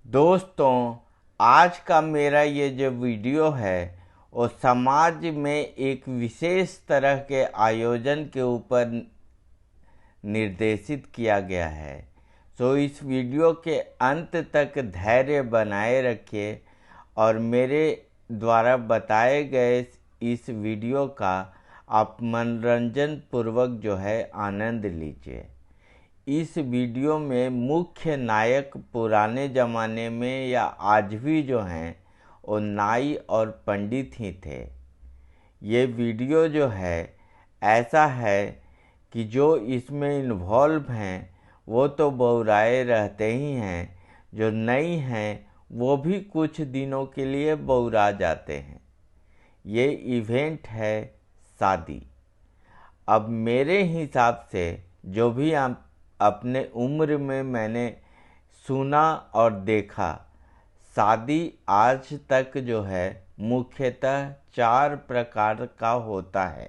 दोस्तों, आज का मेरा ये जो वीडियो है वो समाज में एक विशेष तरह के आयोजन के ऊपर निर्देशित किया गया है। इस वीडियो के अंत तक धैर्य बनाए रखिए और मेरे द्वारा बताए गए इस वीडियो का आप मनोरंजन पूर्वक जो है आनंद लीजिए। इस वीडियो में मुख्य नायक पुराने ज़माने में या आज भी जो हैं वो नाई और पंडित ही थे। ये वीडियो जो है ऐसा है कि जो इसमें इन्वॉल्व हैं वो तो बौराए रहते ही हैं, जो नहीं हैं वो भी कुछ दिनों के लिए बौरा जाते हैं। ये इवेंट है शादी। अब मेरे हिसाब से जो भी आप अपने उम्र में मैंने सुना और देखा, शादी आज तक जो है मुख्यतः 4 प्रकार का होता है।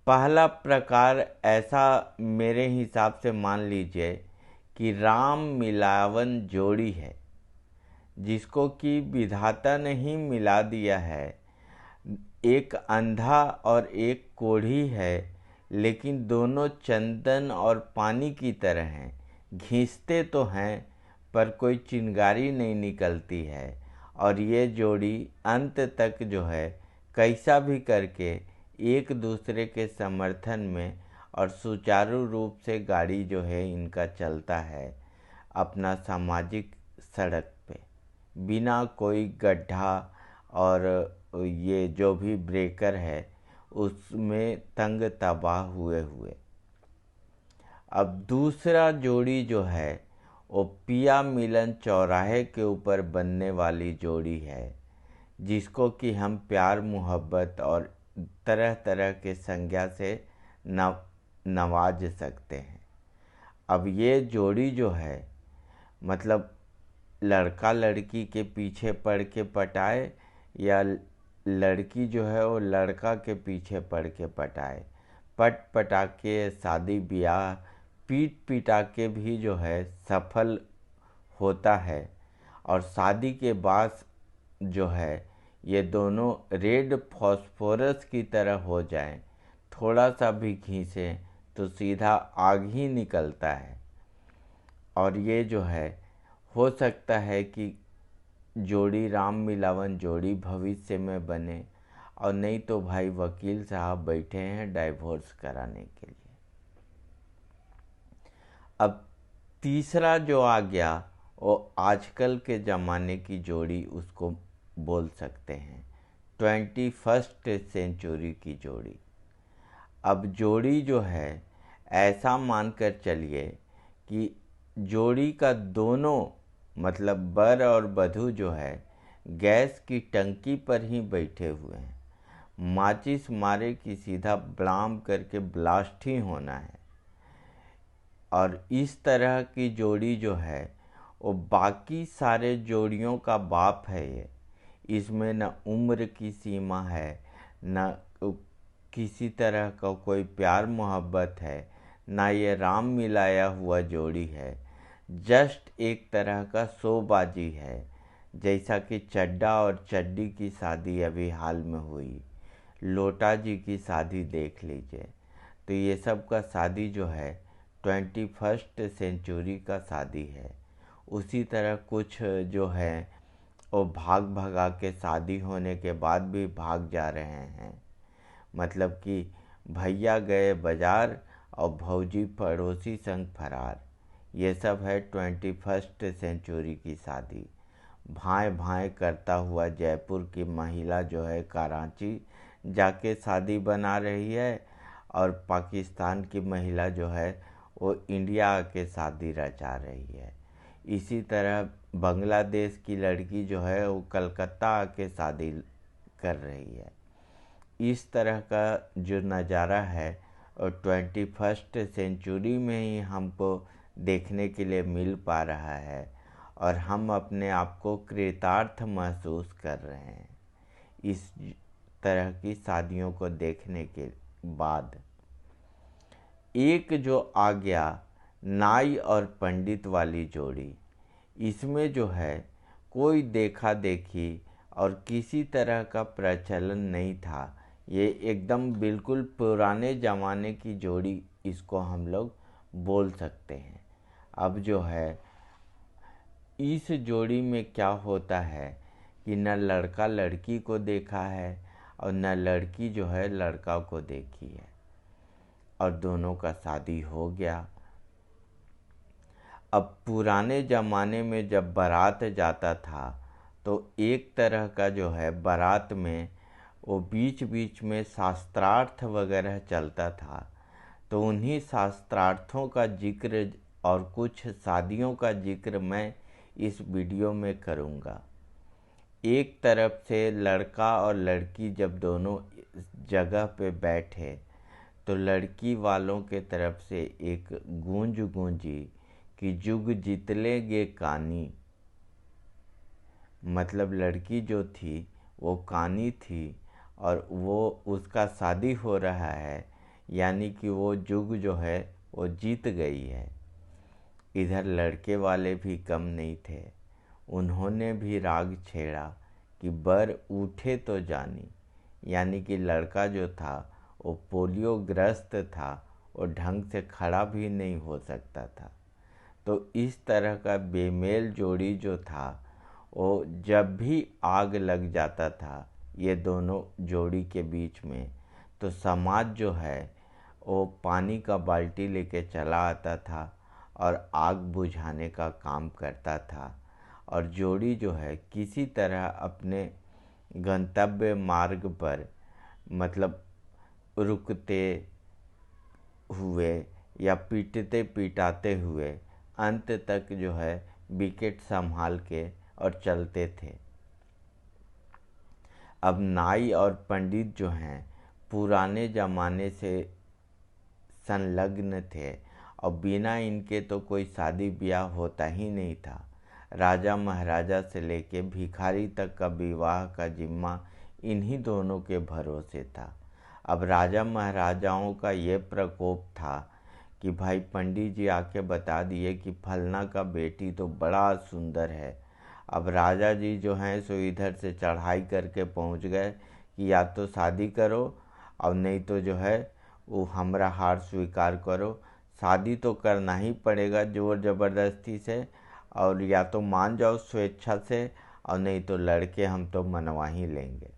पहला प्रकार ऐसा मेरे हिसाब से मान लीजिए कि राम मिलावन जोड़ी है, जिसको कि विधाता ने ही मिला दिया है। एक अंधा और एक कोढ़ी है, लेकिन दोनों चंदन और पानी की तरह हैं। घिसते तो हैं पर कोई चिंगारी नहीं निकलती है। और ये जोड़ी अंत तक जो है कैसा भी करके एक दूसरे के समर्थन में और सुचारू रूप से गाड़ी जो है इनका चलता है अपना सामाजिक सड़क पे, बिना कोई गड्ढा और ये जो भी ब्रेकर है उसमें तंग तबाह हुए हुए। अब दूसरा जोड़ी जो है वो पिया मिलन चौराहे के ऊपर बनने वाली जोड़ी है, जिसको कि हम प्यार मोहब्बत और तरह तरह के संज्ञा से नवाज सकते हैं। अब ये जोड़ी जो है मतलब लड़का लड़की के पीछे पड़ के पटाए या लड़की जो है वो लड़का के पीछे पड़ के पटाए, पट पटा के शादी ब्याह पीट पिटा के भी जो है सफल होता है। और शादी के बाद जो है ये दोनों रेड फॉस्फोरस की तरह हो जाएं, थोड़ा सा भी खींचें तो सीधा आग ही निकलता है। और ये जो है हो सकता है कि जोड़ी राम मिलावन जोड़ी भविष्य में बने, और नहीं तो भाई वकील साहब बैठे हैं डाइवोर्स कराने के लिए। अब तीसरा जो आ गया वो आजकल के ज़माने की जोड़ी उसको बोल सकते हैं 21st सेंचुरी की जोड़ी। अब जोड़ी जो है ऐसा मानकर चलिए कि जोड़ी का दोनों मतलब वर और वधू जो है गैस की टंकी पर ही बैठे हुए हैं, माचिस मारे कि सीधा ब्लाम करके ब्लास्ट ही होना है। और इस तरह की जोड़ी जो है वो बाकी सारे जोड़ियों का बाप है। ये इसमें न उम्र की सीमा है, न किसी तरह का कोई प्यार मोहब्बत है, ना ये राम मिलाया हुआ जोड़ी है। जस्ट एक तरह का शोबाजी है, जैसा कि चड्डा और चड्डी की शादी अभी हाल में हुई, लोटा जी की शादी देख लीजिए। तो ये सब का शादी जो है 21st सेंचुरी का शादी है। उसी तरह कुछ जो है वो भाग भगा के शादी होने के बाद भी भाग जा रहे हैं, मतलब कि भैया गए बाजार और भौजी पड़ोसी संग फरार। ये सब है 21st सेंचुरी की शादी। भाई भाई करता हुआ जयपुर की महिला जो है कराची जाके शादी बना रही है, और पाकिस्तान की महिला जो है वो इंडिया आके शादी रचा रही है। इसी तरह बांग्लादेश की लड़की जो है वो कलकत्ता आके शादी कर रही है। इस तरह का जो नज़ारा है और 21st सेंचुरी में ही हमको देखने के लिए मिल पा रहा है, और हम अपने आप को कृतार्थ महसूस कर रहे हैं इस तरह की शादियों को देखने के बाद। एक जो आ गया नाई और पंडित वाली जोड़ी, इसमें जो है कोई देखा देखी और किसी तरह का प्रचलन नहीं था। ये एकदम बिल्कुल पुराने ज़माने की जोड़ी इसको हम लोग बोल सकते हैं। अब जो है इस जोड़ी में क्या होता है कि न लड़का लड़की को देखा है और न लड़की जो है लड़का को देखी है, और दोनों का शादी हो गया। अब पुराने ज़माने में जब बारात जाता था तो एक तरह का जो है बारात में वो बीच बीच में शास्त्रार्थ वगैरह चलता था। तो उन्हीं शास्त्रार्थों का जिक्र और कुछ शादियों का जिक्र मैं इस वीडियो में करूँगा। एक तरफ से लड़का और लड़की जब दोनों जगह पे बैठे तो लड़की वालों के तरफ से एक गूंज गूंजी कि जुग जितलेगे कानी। मतलब लड़की जो थी वो कानी थी और वो उसका शादी हो रहा है, यानी कि वो जुग जो है वो जीत गई है। इधर लड़के वाले भी कम नहीं थे, उन्होंने भी राग छेड़ा कि बर उठे तो जानी। यानी कि लड़का जो था वो पोलियो ग्रस्त था और ढंग से खड़ा भी नहीं हो सकता था। तो इस तरह का बेमेल जोड़ी जो था वो जब भी आग लग जाता था ये दोनों जोड़ी के बीच में, तो समाज जो है वो पानी का बाल्टी लेके चला आता था और आग बुझाने का काम करता था। और जोड़ी जो है किसी तरह अपने गंतव्य मार्ग पर मतलब रुकते हुए या पीटते पिटाते हुए अंत तक जो है विकेट संभाल के और चलते थे। अब नाई और पंडित जो हैं पुराने ज़माने से संलग्न थे और बिना इनके तो कोई शादी ब्याह होता ही नहीं था। राजा महाराजा से लेके भिखारी तक का विवाह का जिम्मा इन्हीं दोनों के भरोसे था। अब राजा महाराजाओं का ये प्रकोप था कि भाई पंडित जी आके बता दिए कि फलना का बेटी तो बड़ा सुंदर है। अब राजा जी जो हैं सो इधर से चढ़ाई करके पहुंच गए कि या तो शादी करो और नहीं तो जो है वो हमारा हार स्वीकार करो। शादी तो करना ही पड़ेगा ज़ोर ज़बरदस्ती से, और या तो मान जाओ स्वेच्छा से और नहीं तो लड़के हम तो मनवा ही लेंगे।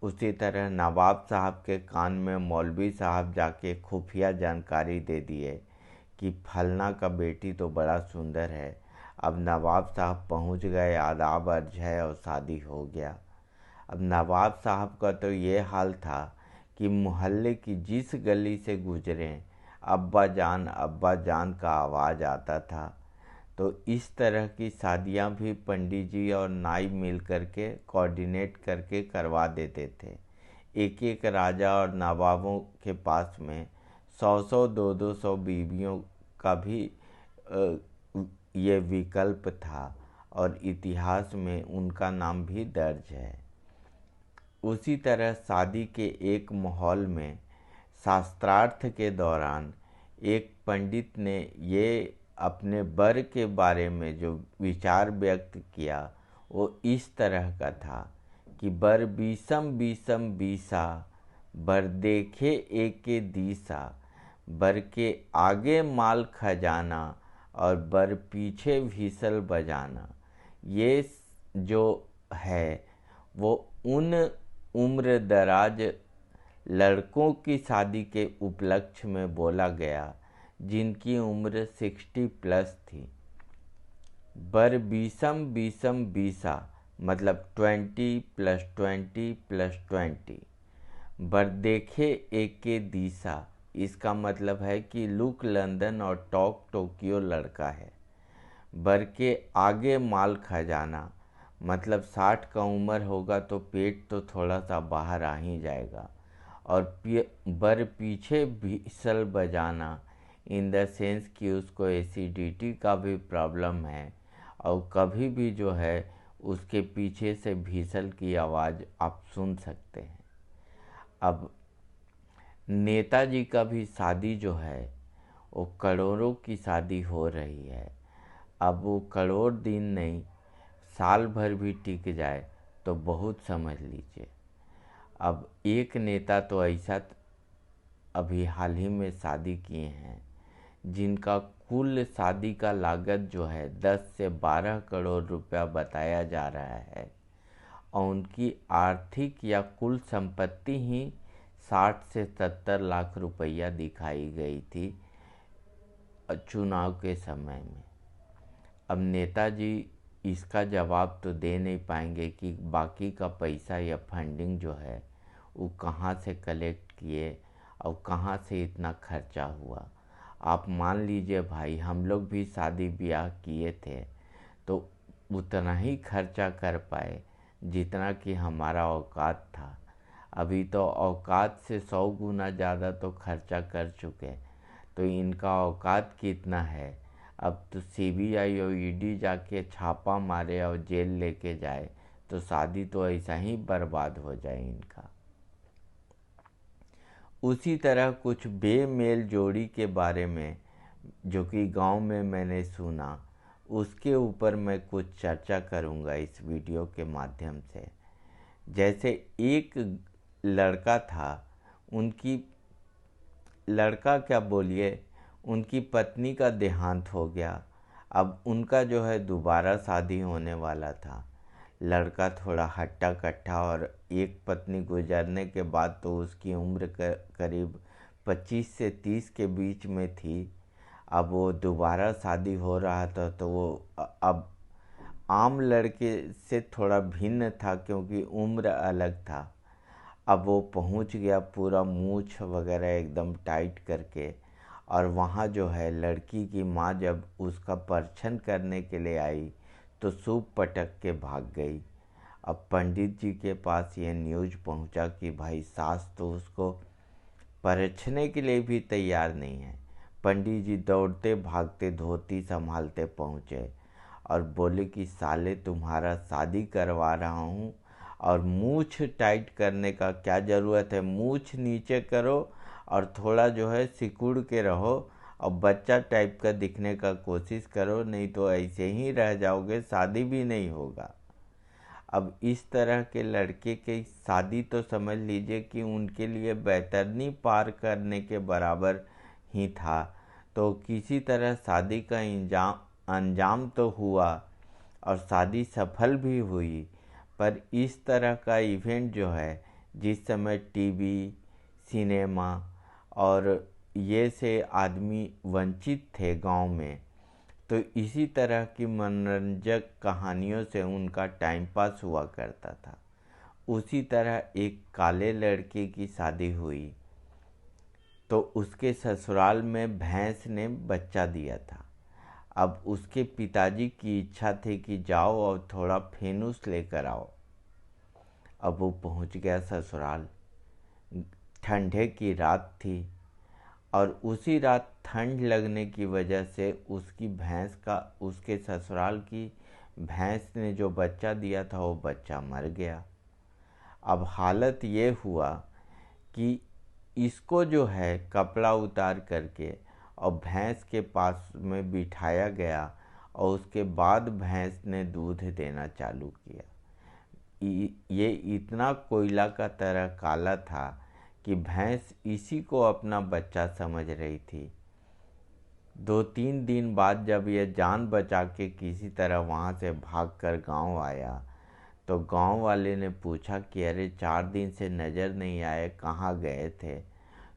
उसी तरह नवाब साहब के कान में मौलवी साहब जाके खुफिया जानकारी दे दिए कि फलना का बेटी तो बड़ा सुंदर है। अब नवाब साहब पहुंच गए, आदाब अर्ज है और शादी हो गया। अब नवाब साहब का तो ये हाल था कि मोहल्ले की जिस गली से गुजरें अब्बा जान का आवाज़ आता था। तो इस तरह की शादियां भी पंडित जी और नाई मिल करके कोऑर्डिनेट करके करवा देते थे। एक एक राजा और नवाबों के पास में 100 200 बीवियों का भी ये विकल्प था और इतिहास में उनका नाम भी दर्ज है। उसी तरह शादी के एक माहौल में शास्त्रार्थ के दौरान एक पंडित ने ये अपने वर के बारे में जो विचार व्यक्त किया वो इस तरह का था कि बर बीसम बीसम बीसा, बर देखे एके दीसा, बर के आगे माल खजाना और बर पीछे व्हिसल बजाना। ये जो है वो उन उम्र दराज लड़कों की शादी के उपलक्ष्य में बोला गया जिनकी उम्र 60+ थी। बर बीसम बीसम बीसा मतलब 20 + 20 + 20। बर देखे एके दिशा, इसका मतलब है कि लुक लंदन और टॉक टोक्यो लड़का है। बर के आगे माल खजाना मतलब 60 का उम्र होगा तो पेट तो थोड़ा सा बाहर आ ही जाएगा। और बर पीछे व्हिसल बजाना इन द सेंस कि उसको एसिडिटी का भी प्रॉब्लम है और कभी भी जो है उसके पीछे से व्हिसल की आवाज़ आप सुन सकते हैं। अब नेताजी का भी शादी जो है वो करोड़ों की शादी हो रही है। अब वो करोड़ दिन नहीं, साल भर भी टिक जाए तो बहुत समझ लीजिए। अब एक नेता तो ऐसा अभी हाल ही में शादी किए हैं जिनका कुल शादी का लागत जो है 10 से 12 करोड़ रुपया बताया जा रहा है, और उनकी आर्थिक या कुल संपत्ति ही 60 से 70 लाख रुपया दिखाई गई थी चुनाव के समय में। अब नेताजी इसका जवाब तो दे नहीं पाएंगे कि बाकी का पैसा या फंडिंग जो है वो कहाँ से कलेक्ट किए और कहाँ से इतना खर्चा हुआ। आप मान लीजिए भाई, हम लोग भी शादी ब्याह किए थे तो उतना ही खर्चा कर पाए जितना कि हमारा औकात था। अभी तो औकात से 100 गुना ज़्यादा तो खर्चा कर चुके, तो इनका औकात कितना है। अब तो सीबीआई और ईडी जाके छापा मारे और जेल लेके जाए तो शादी तो ऐसा ही बर्बाद हो जाए इनका। उसी तरह कुछ बेमेल जोड़ी के बारे में जो कि गांव में मैंने सुना, उसके ऊपर मैं कुछ चर्चा करूंगा इस वीडियो के माध्यम से। जैसे एक लड़का था, लड़का क्या बोलिए, उनकी पत्नी का देहांत हो गया। अब उनका जो है दोबारा शादी होने वाला था। लड़का थोड़ा हट्टा कट्टा, और एक पत्नी गुजरने के बाद तो उसकी उम्र करीब 25 से 30 के बीच में थी। अब वो दोबारा शादी हो रहा था तो वो अब आम लड़के से थोड़ा भिन्न था क्योंकि उम्र अलग था। अब वो पहुंच गया पूरा मूछ वगैरह एकदम टाइट करके, और वहाँ जो है लड़की की माँ जब उसका परीक्षण करने के लिए आई तो सूप पटक के भाग गई। अब पंडित जी के पास ये न्यूज़ पहुंचा कि भाई सास तो उसको परछने के लिए भी तैयार नहीं है। पंडित जी दौड़ते भागते धोती संभालते पहुँचे और बोले कि साले तुम्हारा शादी करवा रहा हूँ और मूछ टाइट करने का क्या ज़रूरत है, मूछ नीचे करो और थोड़ा जो है सिकुड़ के रहो और बच्चा टाइप का दिखने का कोशिश करो, नहीं तो ऐसे ही रह जाओगे, शादी भी नहीं होगा। अब इस तरह के लड़के की शादी तो समझ लीजिए कि उनके लिए बैतरनी पार करने के बराबर ही था। तो किसी तरह शादी का अंजाम तो हुआ और शादी सफल भी हुई। पर इस तरह का इवेंट जो है, जिस समय टीवी, सिनेमा और ये से आदमी वंचित थे गांव में, तो इसी तरह की मनोरंजक कहानियों से उनका टाइम पास हुआ करता था। उसी तरह एक काले लड़के की शादी हुई तो उसके ससुराल में भैंस ने बच्चा दिया था। अब उसके पिताजी की इच्छा थी कि जाओ और थोड़ा फेनूस लेकर आओ। अब वो पहुंच गया ससुराल। ठंडे की रात थी और उसी रात ठंड लगने की वजह से उसके ससुराल की भैंस ने जो बच्चा दिया था वो बच्चा मर गया। अब हालत ये हुआ कि इसको जो है कपड़ा उतार करके और भैंस के पास में बिठाया गया और उसके बाद भैंस ने दूध देना चालू किया। ये इतना कोयला का तरह काला था कि भैंस इसी को अपना बच्चा समझ रही थी। 2-3 दिन बाद जब ये जान बचा के किसी तरह वहाँ से भागकर गांव आया तो गांव वाले ने पूछा कि अरे 4 दिन से नज़र नहीं आए, कहाँ गए थे।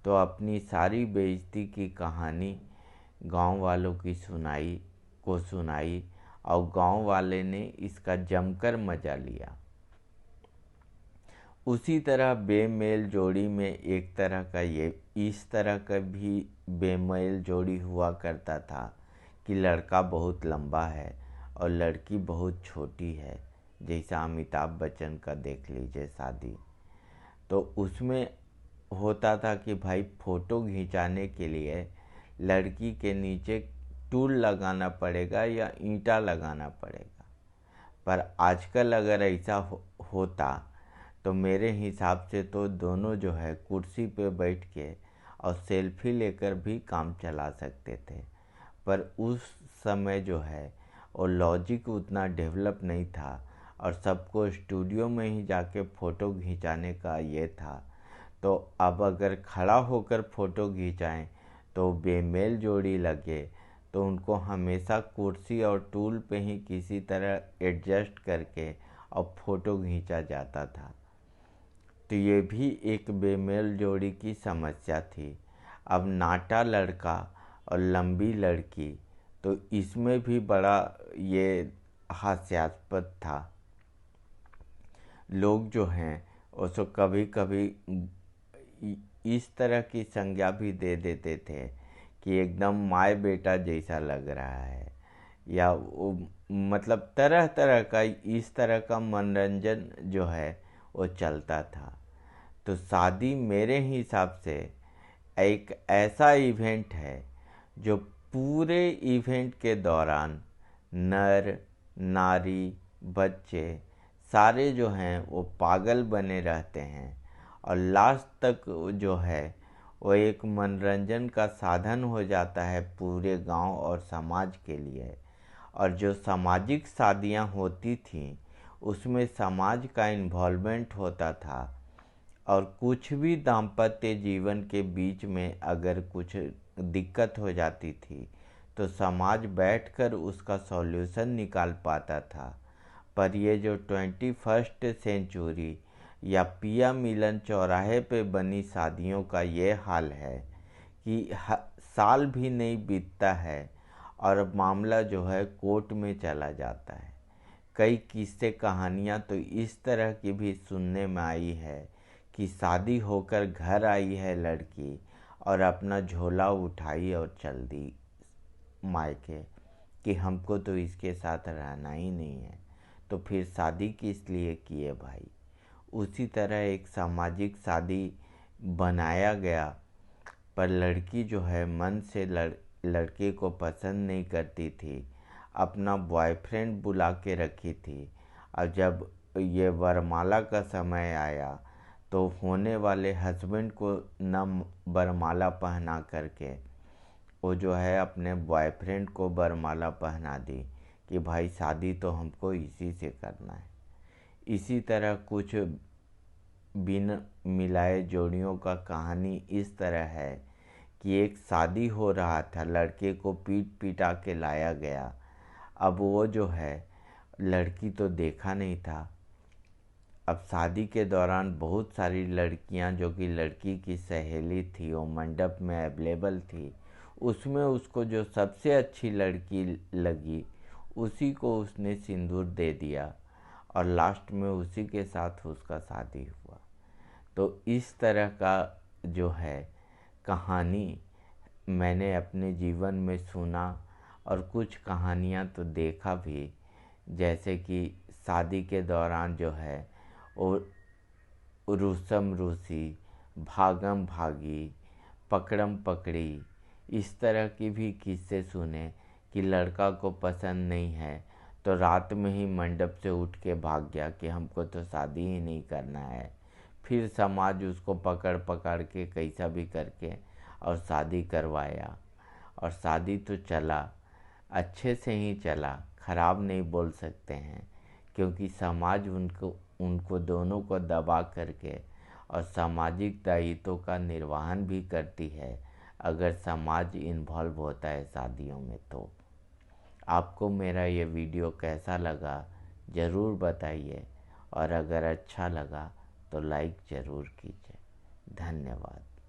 तो अपनी सारी बेइज्जती की कहानी गांव वालों की सुनाई और गांव वाले ने इसका जमकर मजा लिया। उसी तरह बेमेल जोड़ी में एक तरह का इस तरह का भी बेमेल जोड़ी हुआ करता था कि लड़का बहुत लंबा है और लड़की बहुत छोटी है। जैसा अमिताभ बच्चन का देख लीजिए शादी, तो उसमें होता था कि भाई फ़ोटो खिंचाने के लिए लड़की के नीचे टूल लगाना पड़ेगा या ईंटा लगाना पड़ेगा। पर आजकल अगर ऐसा होता तो मेरे हिसाब से तो दोनों जो है कुर्सी पे बैठ के और सेल्फी लेकर भी काम चला सकते थे। पर उस समय जो है और लॉजिक उतना डेवलप नहीं था और सबको स्टूडियो में ही जाके फ़ोटो खिंचाने का ये था। तो अब अगर खड़ा होकर फ़ोटो खिंचाएं तो बेमेल जोड़ी लगे, तो उनको हमेशा कुर्सी और टूल पे ही किसी तरह एडजस्ट करके और फ़ोटो खींचा जाता था। तो ये भी एक बेमेल जोड़ी की समस्या थी। अब नाटा लड़का और लंबी लड़की, तो इसमें भी बड़ा ये हास्यास्पद था। लोग जो हैं उसको कभी कभी इस तरह की संज्ञा भी दे देते थे कि एकदम माए बेटा जैसा लग रहा है, या वो मतलब तरह तरह का इस तरह का मनोरंजन जो है वो चलता था। तो शादी मेरे हिसाब से एक ऐसा इवेंट है जो पूरे इवेंट के दौरान नर नारी बच्चे सारे जो हैं वो पागल बने रहते हैं और लास्ट तक जो है वो एक मनोरंजन का साधन हो जाता है पूरे गांव और समाज के लिए। और जो सामाजिक शादियां होती थीं उसमें समाज का इन्वॉल्वमेंट होता था और कुछ भी दाम्पत्य जीवन के बीच में अगर कुछ दिक्कत हो जाती थी तो समाज बैठकर उसका सॉल्यूशन निकाल पाता था। पर ये जो 21st सेंचुरी या पिया मिलन चौराहे पे बनी शादियों का ये हाल है कि साल भी नहीं बीतता है और मामला जो है कोर्ट में चला जाता है। कई किस्से कहानियाँ तो इस तरह की भी सुनने में आई है कि शादी होकर घर आई है लड़की और अपना झोला उठाई और चल दी मायके कि हमको तो इसके साथ रहना ही नहीं है, तो फिर शादी किस लिए किए भाई। उसी तरह एक सामाजिक शादी बनाया गया, पर लड़की जो है मन से लड़के को पसंद नहीं करती थी, अपना बॉयफ्रेंड बुला के रखी थी। और जब ये वरमाला का समय आया तो होने वाले हस्बैंड को न वरमाला पहना करके वो जो है अपने बॉयफ्रेंड को वरमाला पहना दी कि भाई शादी तो हमको इसी से करना है। इसी तरह कुछ बिन मिलाए जोड़ियों का कहानी इस तरह है कि एक शादी हो रहा था, लड़के को पीट पिटा के लाया गया। अब वो जो है लड़की तो देखा नहीं था। अब शादी के दौरान बहुत सारी लड़कियां जो कि लड़की की सहेली थी वो मंडप में अवेलेबल थी। उसमें उसको जो सबसे अच्छी लड़की लगी उसी को उसने सिंदूर दे दिया और लास्ट में उसी के साथ उसका शादी हुआ। तो इस तरह का जो है कहानी मैंने अपने जीवन में सुना और कुछ कहानियाँ तो देखा भी, जैसे कि शादी के दौरान जो है वो रूसम रूसी, भागम भागी, पकड़म पकड़ी, इस तरह की भी किस्से सुने कि लड़का को पसंद नहीं है तो रात में ही मंडप से उठ के भाग गया कि हमको तो शादी ही नहीं करना है। फिर समाज उसको पकड़ पकड़ के कैसा भी करके और शादी करवाया और शादी तो चला, अच्छे से ही चला, खराब नहीं बोल सकते हैं क्योंकि समाज उनको उनको दोनों को दबा करके और सामाजिक दायित्वों का निर्वहन भी करती है अगर समाज इन्वॉल्व होता है शादियों में। तो आपको मेरा ये वीडियो कैसा लगा ज़रूर बताइए और अगर अच्छा लगा तो लाइक ज़रूर कीजिए। धन्यवाद।